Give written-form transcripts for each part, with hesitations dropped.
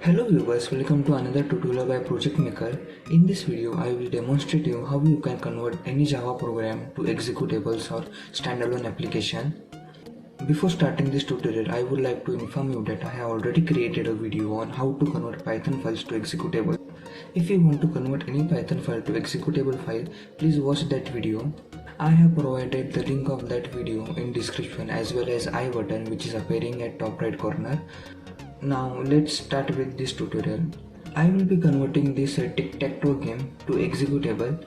Hello viewers, welcome to another tutorial by Project Maker. In this video, I will demonstrate you how you can convert any Java program to executables or standalone application. Before starting this tutorial, I would like to inform you that I have already created a video on how to convert Python files to executable. If you want to convert any Python file to executable file, please watch that video. I have provided the link of that video in description as well as I button which is appearing at top right corner. Now let's start with this tutorial. I will be converting this tic-tac-toe game to executable.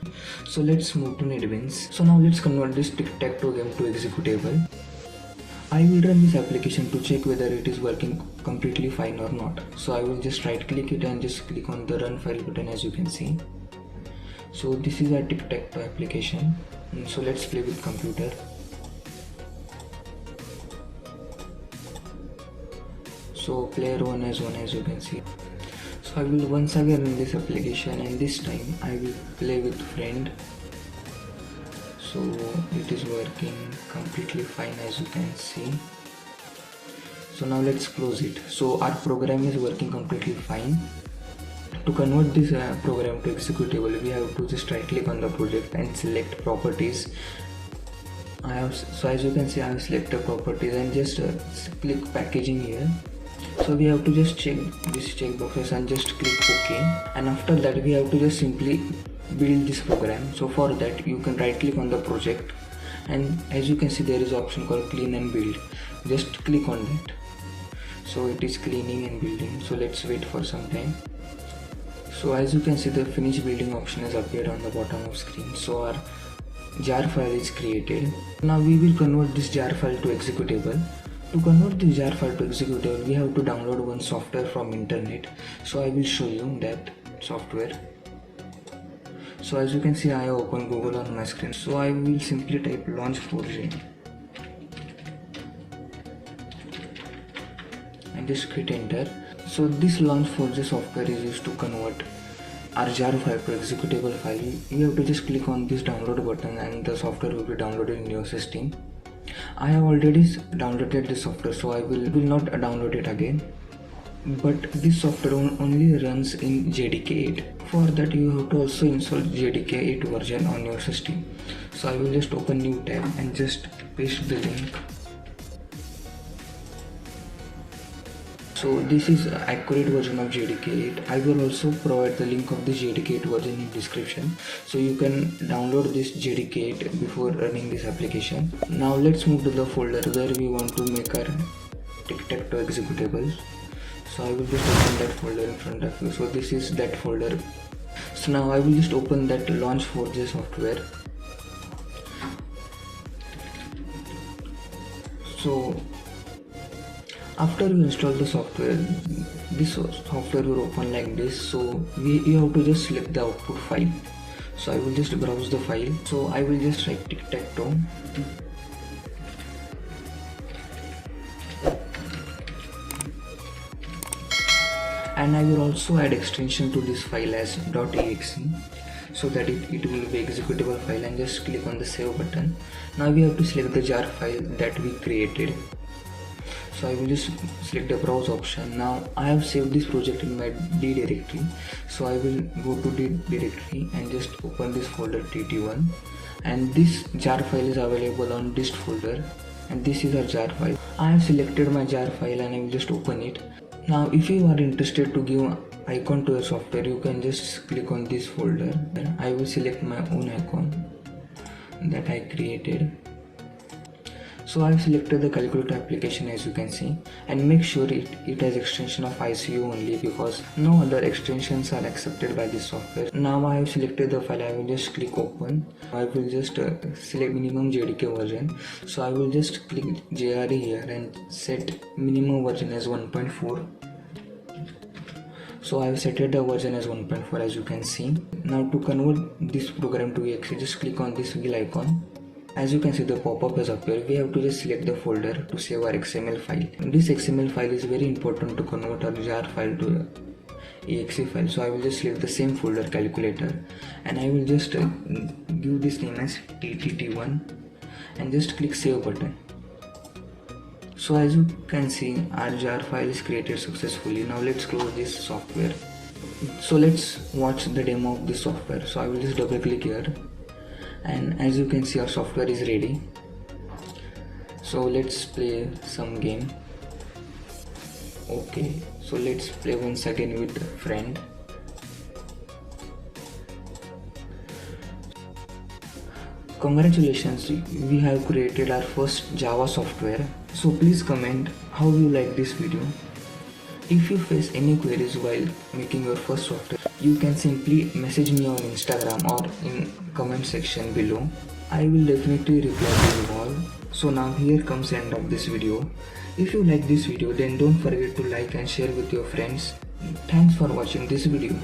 So let's move to NetBeans. So now let's convert this tic-tac-toe game to executable. I will run this application to check whether it is working completely fine or not. So I will just right click it and just click on the run file button, as you can see. So this is our tic-tac-toe application. So let's play with computer. So player 1 as you can see. So I will once again run this application and this time I will play with friend. So it is working completely fine, as you can see. So now let's close it. So our program is working completely fine. To convert this program to executable, we have to just right click on the project and select properties. So as you can see, I have selected properties and just click packaging here. So we have to just check this checkboxes and just click OK, and after that we have to just simply build this program. So for that you can right click on the project and as you can see there is an option called clean and build. Just click on that. So it is cleaning and building. So let's wait for some time. So as you can see, the finish building option has appeared on the bottom of screen. So our jar file is created. Now we will convert this jar file to executable. To convert the jar file to executable, we have to download one software from internet. So I will show you that software. So as you can see, I have opened Google on my screen. So I will simply type launch4j and just hit enter. So this launch4j software is used to convert our jar file to executable file. You have to just click on this download button and the software will be downloaded in your system. I have already downloaded this software, so I will not download it again. But this software only runs in JDK 8. For that you have to also install JDK 8 version on your system. So I will just open new tab and just paste the link. So this is accurate version of JDK 8. I will also provide the link of this JDK 8 version in description. So you can download this JDK 8 before running this application. Now let's move to the folder where we want to make our tic-tac-toe executable. So I will just open that folder in front of you. So this is that folder. So now I will just open that launch4j software. So after you install the software, this software will open like this. So you have to just select the output file. So I will just browse the file. So I will just write tic-tac-toe and I will also add extension to this file as .exe so that it will be executable file, and just click on the save button. Now we have to select the jar file that we created. So I will just select the browse option. Now I have saved this project in my D directory. So I will go to D directory and just open this folder tt1, and this jar file is available on dist folder, and this is our jar file. I have selected my jar file and I will just open it. Now if you are interested to give icon to a software, you can just click on this folder. Then I will select my own icon that I created. So I have selected the calculator application, as you can see, and make sure it has extension of ICU only, because no other extensions are accepted by this software. Now I have selected the file. I will just click open. I will just select minimum JDK version. So I will just click JRE here and set minimum version as 1.4. So I have set the version as 1.4, as you can see. Now to convert this program to exe, just click on this wheel icon. As you can see, the pop-up has appeared. We have to just select the folder to save our XML file. This XML file is very important to convert our jar file to exe file. So I will just select the same folder, calculator, and I will just give this name as ttt1 and just click save button. So as you can see, our jar file is created successfully. Now let's close this software. So let's watch the demo of this software. So I will just double click here, and as you can see, our software is ready. So let's play some game. Okay, so let's play once again with friend. Congratulations, we have created our first Java software. So please comment how you like this video. If you face any queries while making your first software, you can simply message me on Instagram or in comment section below. I will definitely reply to you all. So now here comes the end of this video. If you like this video, then don't forget to like and share with your friends. Thanks for watching this video.